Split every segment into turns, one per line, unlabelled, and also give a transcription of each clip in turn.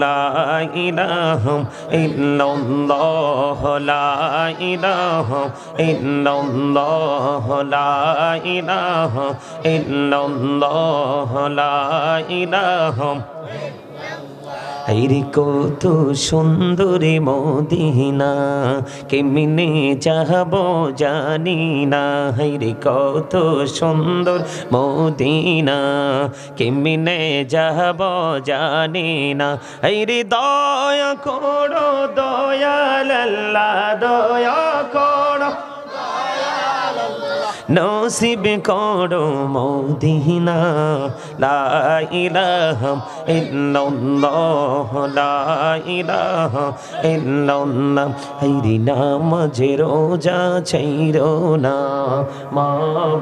লা ইলাহা ইল্লাল্লাহ লা ইলাহা ইল্লাল্লাহ লা ইলাহা ইল্লাল্লাহ লা ইলাহা হায়রে কত সুন্দরী মদিনা কেমনে যাব জানি না হায়রে কত সুন্দর মদিনা কেমনে যাব জানি না হায়রে দয়া করো দয়াল আল্লাহ দয়া করো নসিব করো মদিনা লা ইলাহা ইল্লাল্লাহ লা ইলাহা ইল্লাল্লাহ হায়রে নামাজে রোজা ছাইরো না মা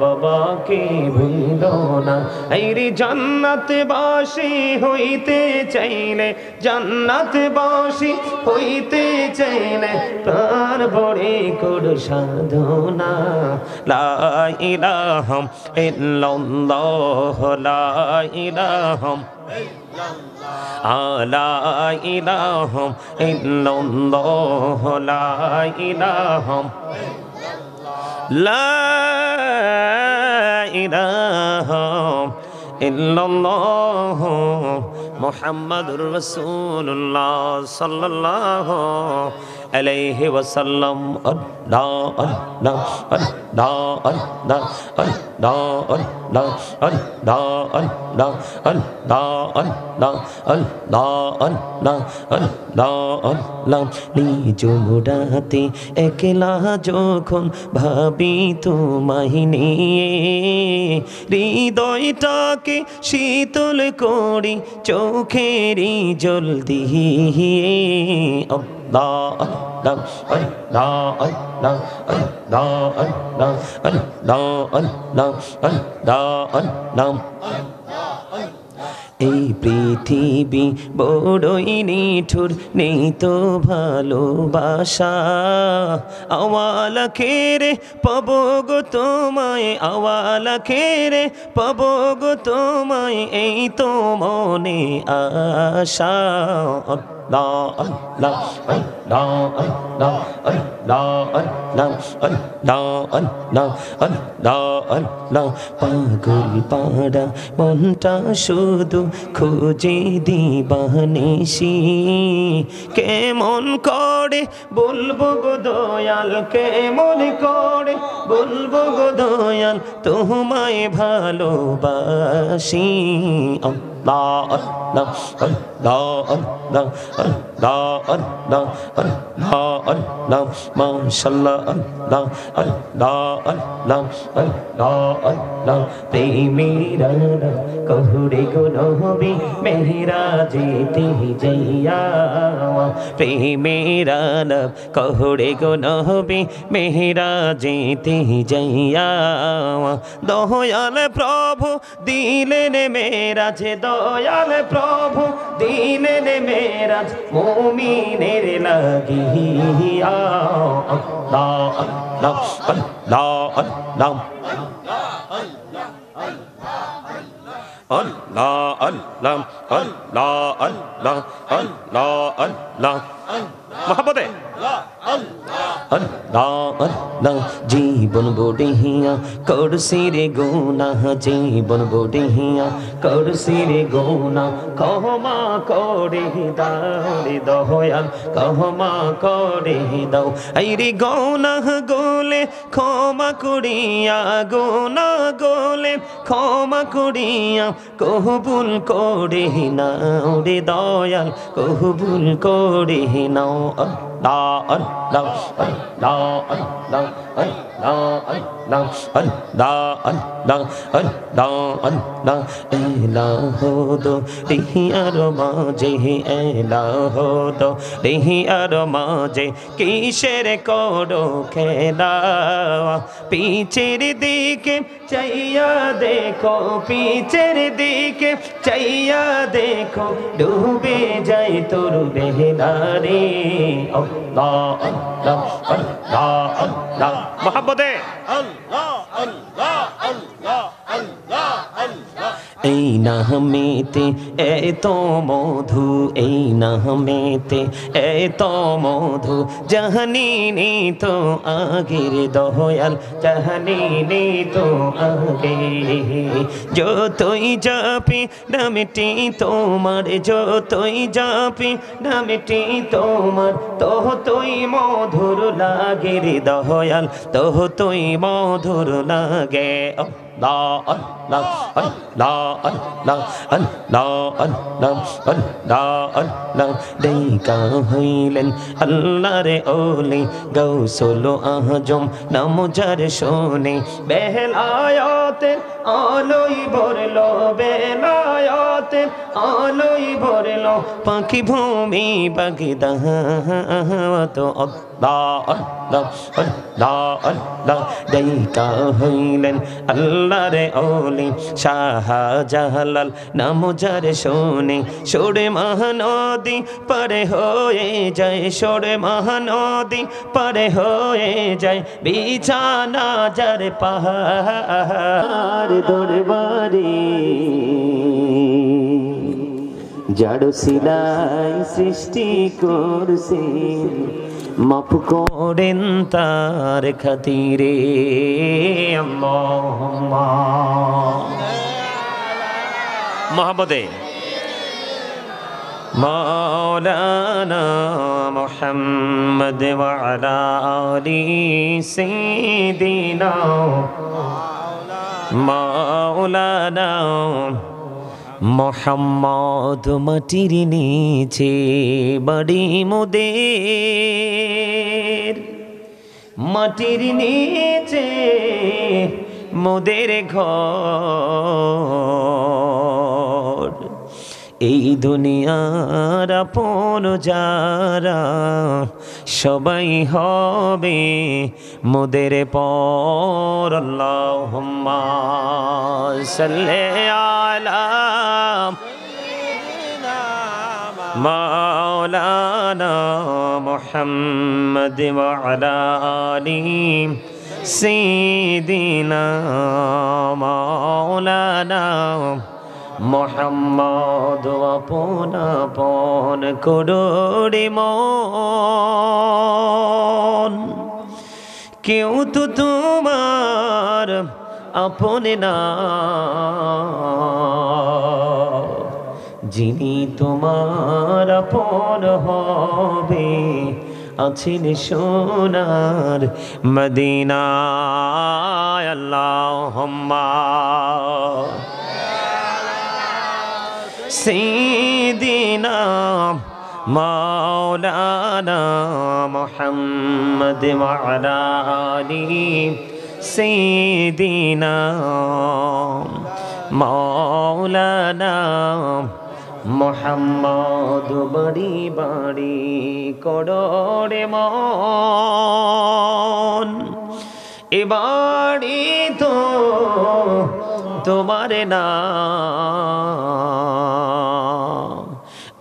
বাবাকে ভুলো না হায়রে জান্নাতবাসী হইতে চাইলে জান্নাতবাসী হইতে চাইলে প্রাণ ভরে করো সাধনা লা ইলাহা ইল্লাল্লাহ লা ইলাহা লা ইলাহা ইল্লাল্লাহ লা ইলাহা লা ইলাহা ইল্লাল্লাহ মুহাম্মাদুর রাসূলুল্লাহ সাল্লাল্লাহু আলাইহি ওয়াসাল্লাম আল্লাহ আল্লাহ আল্লাহ আল্লাহ আল্লাহ আল্লাহ আল্লাহ আল্লাহ আল্লাহ আল্লাহ আল্লাহ আল্লাহ আল্লাহ আল্লাহ নিজ মুরাতে একলা যখন ভাবি তোমায় নিয়ে হৃদয়টাকে শীতল করি চোখেরই জল দিয়ে Allah Allah Allah Allah Allah Allah Allah Allah Allah এই পৃথিবী বড়ই নিঠুর নেই তো ভালোবাসা আওয়ালা খেরে পাবো গো তোমায় আওয়ালা খেরে পাবো গো তোমায় এই তো মনে আশা Allah Allah Allah Allah Allah Allah Allah Allah Allah Allah পাগল পাড়া মনটা শুধু খোঁজে দিবানিশি কেমন করে বলবো গো দয়াল কেমন করে বলবো গো দয়াল তোমায় ভালোবাসি Allah Allah Allah Allah Allah Allah Allah Allah mashallah Allah Allah Allah Allah Allah প্রেমেরা কহুরে গো নবী মেহরাজেতে যাইয়া প্রেমেরা কহুরে গো নবী মেহরাজেতে যাইয়া দয়াল প্রভু দিলেন মেরাজ দয়াল প্রভু দিলেন মেরাজ মুমিনের লাগিয়া আল্লাহ আল্লাহ আল্লাহ আল্লাহ Allah Allah Allah Allah Allah Allah mohabbat Allah Allah জীবন বড়িয়া করছি রে গুনাহ জীবন বড়িয়া করছি রে গুনাহ ক্ষমা করে দাও রে দয়াল ক্ষমা করে দাও এই রে গুনাহ গোলে ক্ষমা করিয়া গুনাহ গোলে ক্ষমা করিয়া কবুল করে নাও রে দয়াল কবুল করে নাও Allah Allah Allah Allah Allah Allah Allah Allah Allah Allah Elahu do rihiyar maje Elahu do rihiyar maje kisher koro khela picher dike chaiya dekho picher dike chaiya dekho dube jai tor behna re Allah Allah Allah Allah mohabbat Allah Allah Allah Allah Allah Allah
এই
নামেতে এত মধু, এই নামেতে এত মধু জাহানিনি তো আগের দয়াল, জাহানিনি তো আগে। যতই যাপি নামটি তোমার, যতই যাপি নামটি তোমার, ততই মধুর লাগে রে দয়াল, ততই মধুর লাগে। আল্লাহ আল্লাহ আল্লাহ আল্লাহ আল্লাহ আল্লাহ আল্লাহ আল্লাহ। দেখা হইলেন আল্লাহর ওলি গৌসুল আজম নাম যার শোনে, বেলায়েতের আলোয় ভরলো, বেলায়েতের আলোয় ভরলো পাখি ভূমি বাগদাদ। আল্লাহ আল্লাহ আল্লাহ আল্লাহ। দেখা হইলেন আল্লাহর ওলি শাহজালাল নাম যার শোনে, সোরে মহানদী পারে হয়ে যায়, সোরে মহানদী পারে হয়ে যায়, বিছানা যার পাহাড় দরবারে, যার সিলাই সৃষ্টি করছেন মাফ করেন তার খাতিরে। আল্লাহুম্মা মোহাম্মদে মাওলানা মুহাম্মদ ওয়া আলা আলি সাইয়্যিদিনা মাওলানা মোহাম্মদ। মাটির নিচে বাড়ি মোদের, মাটির নিচে মোদের ঘর, এই দুনিয়ার আপন যারা সবাই হবে মোদের পর। আল্লাহুম্মা সাল্লি আলা মাওলানা মুহাম্মদ ওয়া আলা আলি সাইয়্যিদিনা মাওলানা মোহাম্মদ। আপন আপন করোড়ে মন, কেউ তো তোমার আপন না, যিনি তোমার আপন হবে আছেন সোনার মদিনায়। আল্লাহুম্মা সাইয়্যিদিনা মাওলানা মুহাম্মদ ওয়া আলা আলি সাইয়্যিদিনা মাওলানা মুহাম্মদ। বাড়ি বাড়ি করোড়ে মন, এ বাড়ি তো তোমার না,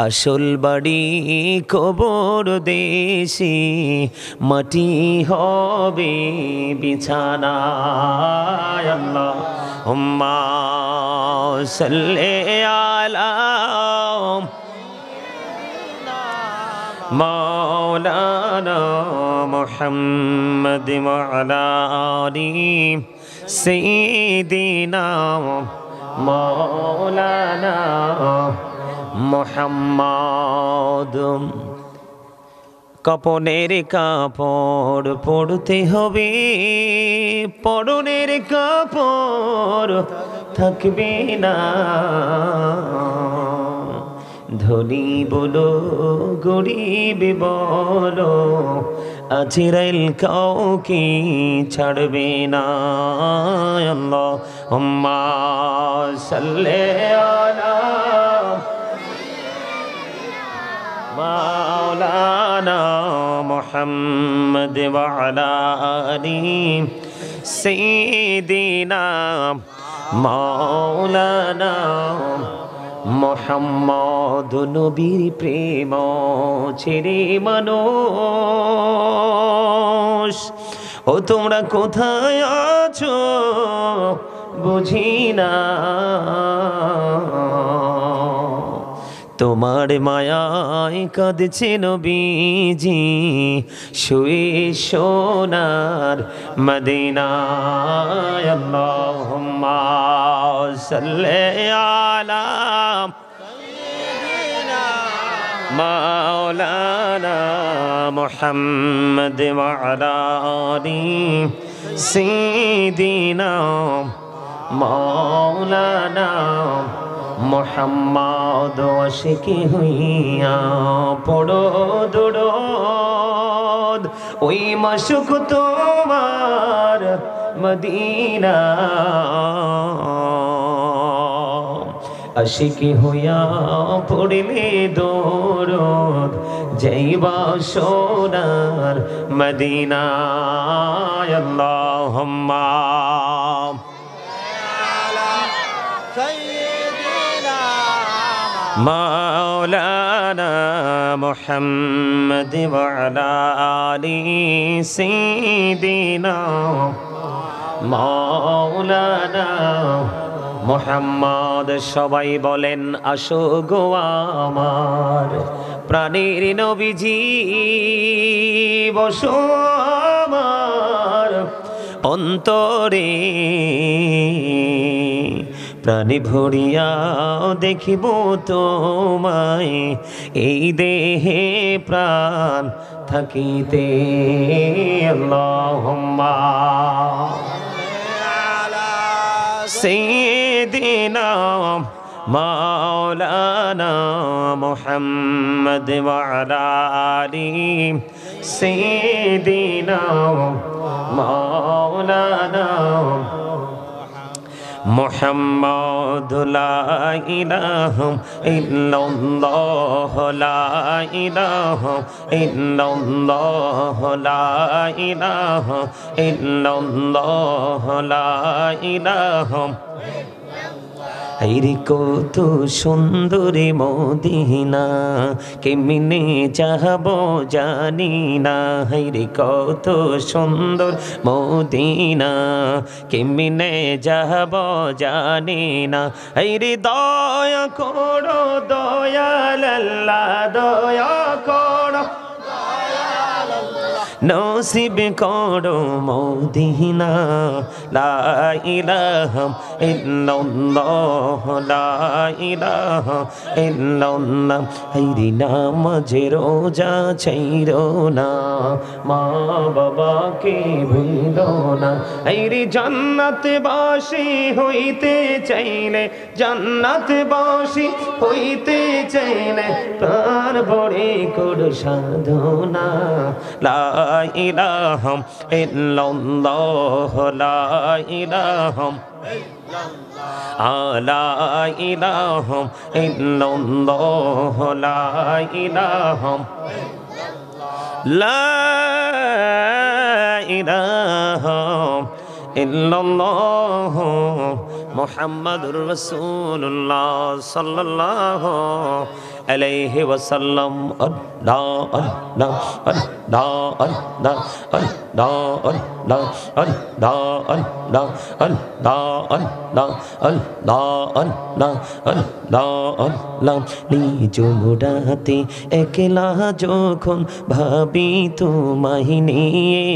আসল বাড়ি কবর দেশে, মাটি হবে বিছানা। আল্লাহুম্মা সাল্লি আলা মাওলানা মুহাম্মদ ওয়া আলা আলি সাইয়্যিদিনা মাওলানা মুহাম্মদ। কাপনের কাপড় পরতে হবে, পরনের কাপড় থাকবে না, ধনী বলো গরিব বলো আজরাইল কাউকে ছাড়বে না। আল্লাহুম্মা সাল্লি আলা মাওলানা মুহাম্মদ ওয়া আলা আলি সাইয়্যিদিনা মাওলানা মুহাম্মদ। নবীর প্রেম ছেড়ে মানুষ, ও তোমরা কোথায় আছো বুঝি না, তোমার মায়ায় কাঁদছে নবীজি শুয়ে সোনার মদিনায়। আল্লাহুম্মা সাল্লি আলা মাওলানা মুহাম্মদ ওয়া আলা আলি সাইয়্যিদিনা মাওলানা মুহাম্মদ আশিকি হইয়া পড়ো দুরূদ ওই মাশুক তোমার মদিনা। আশিকি হইয়া পড়িলে দরুদ যাইবা সোনার মদিনায়। আল্লাহুম্মা মাওলানা মুহাম্মদ ওয়া আলা আলি সাইয়্যিদিনা মাওলানা মুহাম্মদ। সবাই বলেন আসো গো আমার প্রাণের নবীজি, বসো আমার অন্তরে, প্রাণে ভরিয়া দেখিব তোমায় এই দেহে প্রাণ থাকিতে। আল্লাহুম্মা সাইয়্যিদিনা মাওলানা মুহাম্মদ ওয়া আলা আলি সাইয়্যিদিনা মাওলানা মুহাম্মদ। লা ইলাহা ইল্লাল্লাহ লা ইলাহা ইল্লাল্লাহ লা ইলাহা ইল্লাল্লাহ লা ইলাহা। হায়রে কত সুন্দরী মদিনা, কেমনে যাব জানি না। হায়রে কত সুন্দর মদিনা, কেমনে যাব জানি না। হায়রে দয়া করো দয়াল আল্লাহ, দয়া করো নসিব করো মদিনা। লা ইলাহা ইল্লাল্লাহ লা ইলাহা ইল্লাল্লাহ। হায়রে নামাজে রোজা ছাইরো না, মা বাবাকে ভুলো না। হায়রে জান্নাতবাসী হইতে চাইলে, জান্নাতবাসী হইতে চাইলে প্রাণ ভরে করো সাধনা। লা ইলাহা ইল্লাল্লাহ লা ইলাহা লা ইলাহা ইল্লাল্লাহ লা ইলাহা লা ইলাহা ইল্লাল্লাহ মুহাম্মাদুর রাসূলুল্লাহ সাল্লাল্লাহু আলাইহি ওয়াসাল্লাম। আল্লাহ আল্লাহ আল্লাহ আল্লাহ আল্লাহ আল্লাহ আল্লাহ আল্লাহ আল্লাহ আল্লাহ আল্লাহ আল্লাহ আল্লাহ আল্লাহ। নিজ মুরাতে একলা যখন ভাবি তোমায় নিয়ে,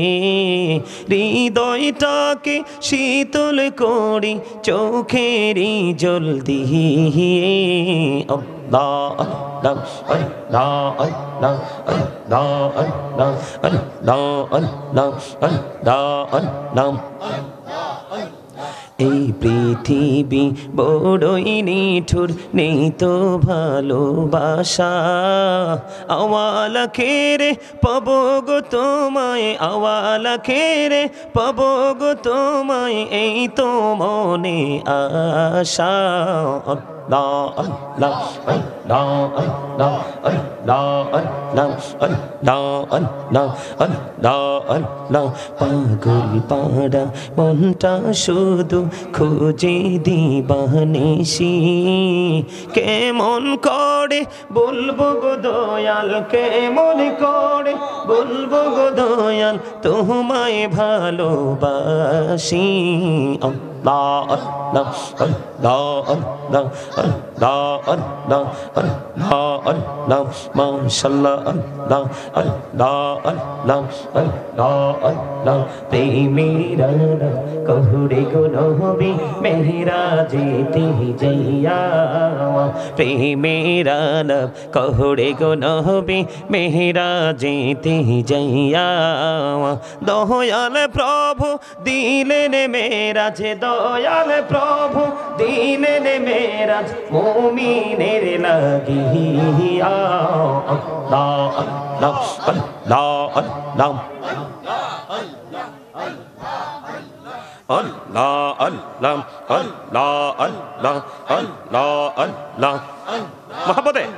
হৃদয়টাকে শীতল করি চোখেরই জল দিয়ে। আল্লাহ আল্লাহ আল্লাহ আল্লাহ আল্লাহ আল্লাহ আল্লাহ আল্লাহ আল্লাহ আল্লাহ। এই পৃথিবী বড়ই নিঠুর, নেই তো ভালোবাসা। আওয়ালা খেরে পাবো গো তোমায়, আওয়ালা খেরে পাবো গো তোমায়, এই তো মনে আশা। আল্লাহ আল্লাহ আল্লাহ আল্লাহ আল্লাহ আল্লাহ আল্লাহ আল্লাহ আল্লাহ আল্লাহ। পাগল পাড়া মনটা শুধু খোঁজে দিবানিশি, কেমন করে বলবো গো দয়াল, কেমন করে বলবো গো দয়াল তোমায় ভালোবাসি। মাশাআল্লাহ আল্লাহ আল্লাহ আল্লাহ আল্লাহ প্রেমেরা কহুরে গো নবী মেহরাজেতে যাইয়া প্রেমেরা কহুরে গো নবী মেহরাজেতে যাইয়া দয়াল প্রভু দিলেন মেরাজ দয়াল প্রভু দিলেন মেরাজ মুমিনের লাগিয়া আল্লাহ আল্লাহ আল্লাহ আল্লাহ Allah Allah Allah Allah Allah Allah mohabbat hai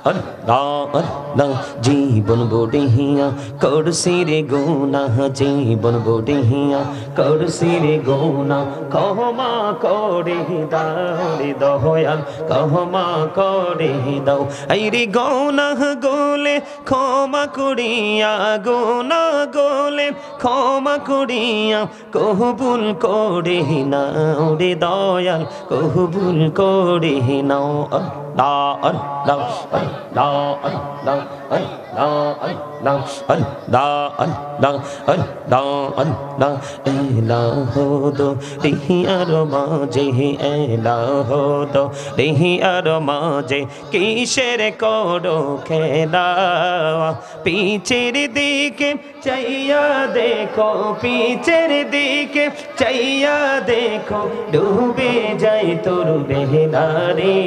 Allah Allah জীবন বড়িয়া করছি রে গুনাহ জীবন বড়িয়া করছি রে গুনাহ ক্ষমা করে দাও রে দয়াল ক্ষমা করে দাও এই রে গুনাহ গোলে ক্ষমা করিয়া গুনাহ গোলে ক্ষমা করিয়া কবুল করে নাও রে দয়াল কবুল করে নাও Allah Allah Allah Allah Allah Allah Allah Allah Allah Elahu do dihar maje Elahu do dihar maje kisher kodo khela picher dike chaiya dekho picher dike chaiya dekho dube jai tor behla re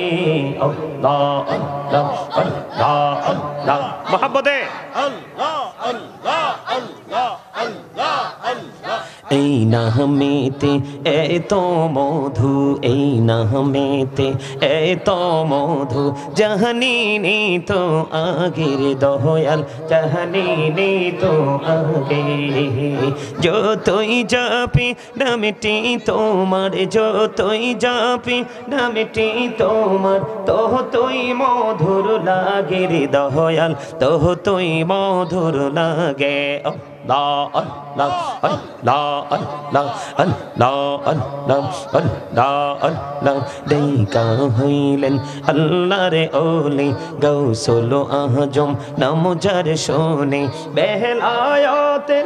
Allah Allah Allah Allah mohabbat hai Allah Allah Allah Allah Allah এই নামেতে এত মধু এই নামেতে এত মধু জাহানিনি তো আগের দয়াল জাহানিনি তো আগে যতই যাপি নামটি তোমার যতই যাপি নামটি তোমার ততই মধুর লাগে রে দয়াল ততই মধুর লাগে Allah Allah Allah Allah Allah Allah Allah Allah দেখা হইলেন আল্লাহর ওলি গৌসুল আজম নাম যার শোনে বেলায়াতে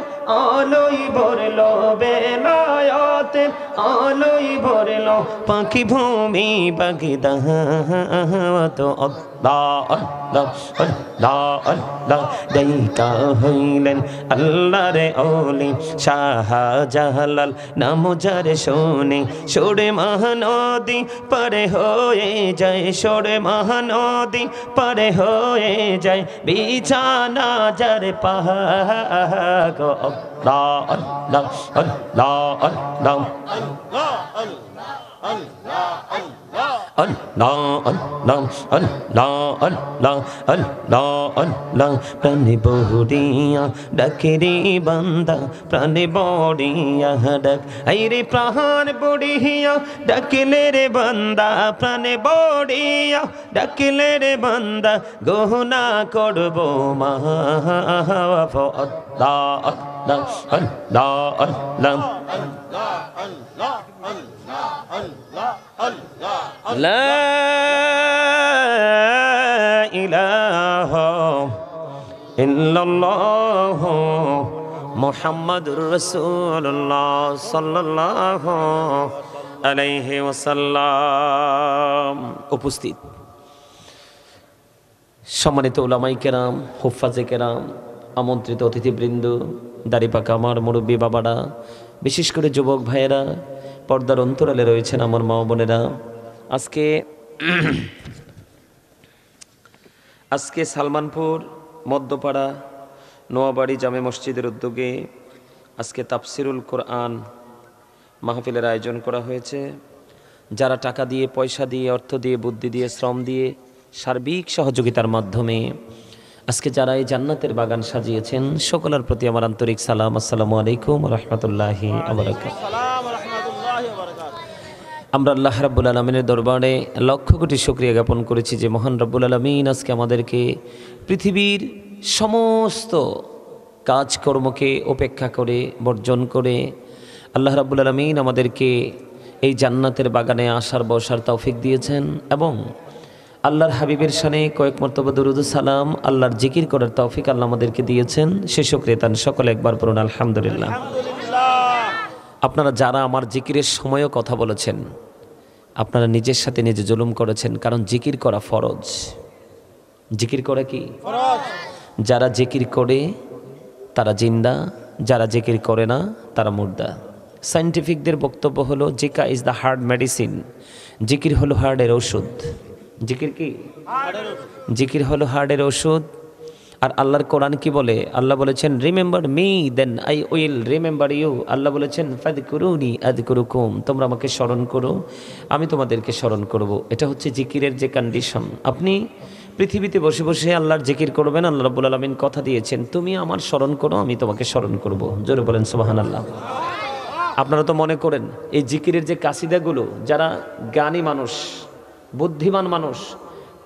আলোই ভরলো বেলায়াতে আলোই ভরলো পাখি ভূমি Baghdad Allah Allah Allah Allah দেখা হইলেন আল্লাহর ওলি শাহজালাল নাম যার শোনে সোরে মহানদী পারে হয়ে যায় সোরে মহানদী পারে হয়ে যায় বিছানা যার পাহাগ Allah Allah Allah Allah Allah Allah Allah Allah Allah Allah প্রাণে বড়িয়া ডাকে রে বান্দা প্রাণে বড়িয়া ডাক এই রে প্রাণ বড়িয়া ডাকলে রে বান্দা প্রাণে বড়িয়া ডাকলে রে বান্দা গহনা করব মাফ Allah Allah Allah Allah La ilaha illallah Muhammadur Rasulullah sallallahu alayhi wasallam উপস্থিত সম্মানিত উলামায়ে কেরাম হুফাজে কেরাম আমন্ত্রিত অতিথিবৃন্দ দাড়িপাকা আমার মুরব্বী বাবারা বিশেষ করে যুবক ভাইয়েরা পর্দার অন্তরালে রয়েছেন আমার মা বোনেরা আজকে সালমানপুর মধ্যপাড়া নোয়াবাড়ি জামে মসজিদের উদ্যোগে আজকে তাফসিরুল কোরআন মাহফিলের আয়োজন করা হয়েছে। যারা টাকা দিয়ে পয়সা দিয়ে অর্থ দিয়ে বুদ্ধি দিয়ে শ্রম দিয়ে সার্বিক সহযোগিতার মাধ্যমে আজকে যারা এই জান্নাতের বাগান সাজিয়েছেন সকলের প্রতি আমার আন্তরিক সালাম। আসসালামু আলাইকুম রাহমাতুল্লাহি ওয়া বারাকাতুহু। আমরা আল্লাহ রাব্বুল আলামিনের দরবারে লক্ষ কোটি শুকরিয়া জ্ঞাপন করেছি যে মহান রাব্বুল আলামিন আজকে আমাদেরকে পৃথিবীর সমস্ত কাজকর্মকে উপেক্ষা করে বর্জন করে আল্লাহ রাব্বুল আলামিন আমাদেরকে এই জান্নাতের বাগানে আসার বসার তৌফিক দিয়েছেন এবং আল্লাহর হাবিবের শানে কয়েক মর্তবা দরুদ সালাম আল্লাহর জিকির করার তৌফিক আল্লাহ আমাদেরকে দিয়েছেন। সে শুকরিয়া তান সকলে একবার পড়ুন আলহামদুলিল্লাহ। আপনারা যারা আমার জিকিরের সময়ও কথা বলেছেন, আপনারা নিজের সাথে নিজে জুলুম করেছেন, কারণ জিকির করা ফরজ। জিকির করা কি ফরজ? যারা জিকির করে তারা জিন্দা, যারা জিকির করে না তারা মুর্দা। সায়েন্টিফিকদের বক্তব্য হলো Zika is the hard medicine. জিকির হলো হার্টের ওষুধ। জিকির কি? জিকির হলো হার্টের ওষুধ। আর আল্লাহর কোরআন কি বলে? আল্লাহ বলেছেন remember me then I will remember you. Allah বলেছেন ফাযকুরুনি আযকুরুকুম, তোমরা আমাকে স্মরণ করো আমি তোমাদেরকে স্মরণ করব। এটা হচ্ছে জিকিরের যে কন্ডিশন। আপনি পৃথিবীতে বসে বসে আল্লাহর জিকির করবেন, আল্লাহ রাব্বুল আলামিন কথা দিয়েছেন তুমি আমার স্মরণ করো আমি তোমাকে স্মরণ করব। জোরে বলেন সুবহানাল্লাহ। আপনারা তো মনে করেন এই জিকিরের যে কাসিদাগুলো, যারা জ্ঞানী মানুষ বুদ্ধিমান মানুষ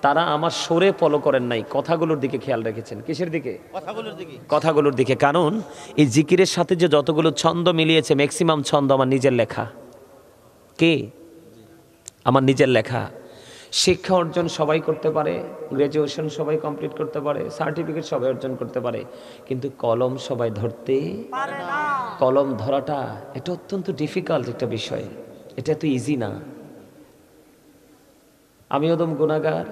তারা আমার সুরে ফলো করেন নাই, কথাগুলোর দিকে খেয়াল রেখেছেন। কিসের দিকে? কথাগুলোর দিকে। কারণ এই জিকিরের সাথে যে যতগুলো ছন্দ মিলিয়েছে ম্যাক্সিমাম ছন্দ আমার নিজের লেখা। কে? আমার নিজের লেখা। শিক্ষা অর্জন সবাই করতে পারে, গ্র্যাজুয়েশন সবাই কমপ্লিট করতে পারে, সার্টিফিকেট সবাই অর্জন করতে পারে, কিন্তু কলম সবাই ধরতে পারে না। কলম ধরাটা এটা অত্যন্ত ডিফিকাল্ট একটা বিষয়, এটা এত ইজি না। আমি ওদম গুনাহগার,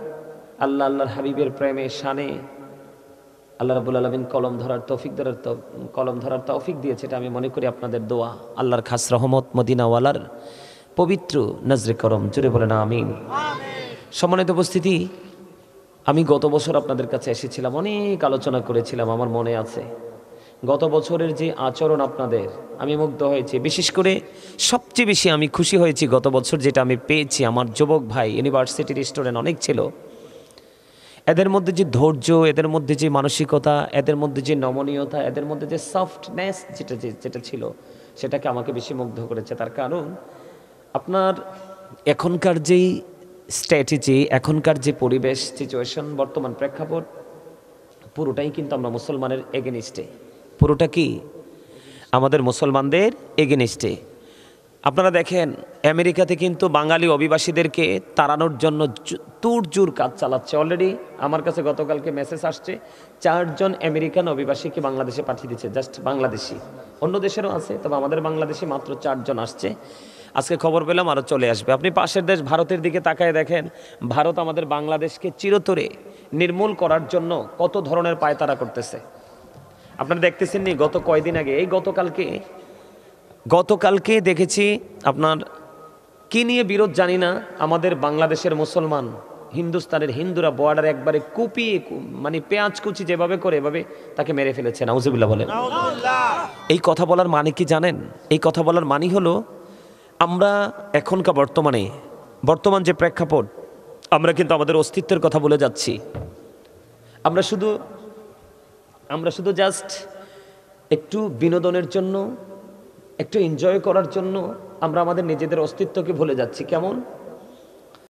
আল্লাহর হাবিবের প্রেমে শানে আল্লাহ রাব্বুল আলামিন কলম ধরার তৌফিক দিয়েছে। এটা আমি মনে করি আপনাদের দোয়া, আল্লাহর খাস রহমত, মদিনাওয়ালার পবিত্র নজরে করম। জুড়ে বলেন আমিন। সম্মানিত উপস্থিতি, আমি গত বছর আপনাদের কাছে এসেছিলাম, অনেক আলোচনা করেছিলাম। আমার মনে আছে গত বছরের যে আচরণ আপনাদের, আমি মুগ্ধ হয়েছি। বিশেষ করে সবচেয়ে বেশি আমি খুশি হয়েছি গত বছর যেটা আমি পেয়েছি। আমার যুবক ভাই ইউনিভার্সিটির স্টুডেন্ট অনেক ছিল, এদের মধ্যে যে ধৈর্য, এদের মধ্যে যে মানসিকতা, এদের মধ্যে যে নমনীয়তা, এদের মধ্যে যে সফটনেস যেটা ছিল, সেটাকে আমাকে বেশি মুগ্ধ করেছে। তার কারণ আপনার এখনকার যেই স্ট্র্যাটেজি, এখনকার যে পরিবেশ সিচুয়েশন, বর্তমান প্রেক্ষাপট, পুরোটাই কিন্তু আমরা মুসলমানের এগেনিস্টে। পুরোটা কি আমাদের মুসলমানদের এগেনিস্টে। আপনারা দেখেন আমেরিকাতে কিন্তু বাঙালি অভিবাসীদেরকে তাড়ানোর জন্য তুড়জুড় কাজ চালাচ্ছে। অলরেডি আমার কাছে গতকালকে মেসেজ আসছে 4 জন আমেরিকান অভিবাসীকে বাংলাদেশে পাঠিয়ে দিচ্ছে, জাস্ট বাংলাদেশি। অন্য দেশেরও আছে, তবে আমাদের বাংলাদেশি মাত্র 4 জন আসছে। আজকে খবর পেলাম আরও চলে আসবে। আপনি পাশের দেশ ভারতের দিকে তাকায় দেখেন, ভারত আমাদের বাংলাদেশকে চিরতরে নির্মূল করার জন্য কত ধরনের পায়তারা করতেছে। আপনারা দেখতেছেন নি গত কয়দিন আগে, এই গতকালকে দেখেছি আপনার কি নিয়ে বিরোধ জানি না, আমাদের বাংলাদেশের মুসলমান হিন্দুস্তানের হিন্দুরা বর্ডার একবারে কুপিয়ে, মানে পেঁয়াজ কুচি যেভাবে করে এভাবে তাকে মেরে ফেলেছে। নাউজুবিল্লাহ বলেন। এই কথা বলার মানে কি জানেন? এই কথা বলার মানে হলো আমরা এখনকার বর্তমান যে প্রেক্ষাপট, আমরা কিন্তু আমাদের অস্তিত্বের কথা বলে যাচ্ছি। আমরা শুধু জাস্ট একটু বিনোদনের জন্য, একটু এনজয় করার জন্য আমরা আমাদের নিজেদের অস্তিত্বকে ভুলে যাচ্ছি। কেমন?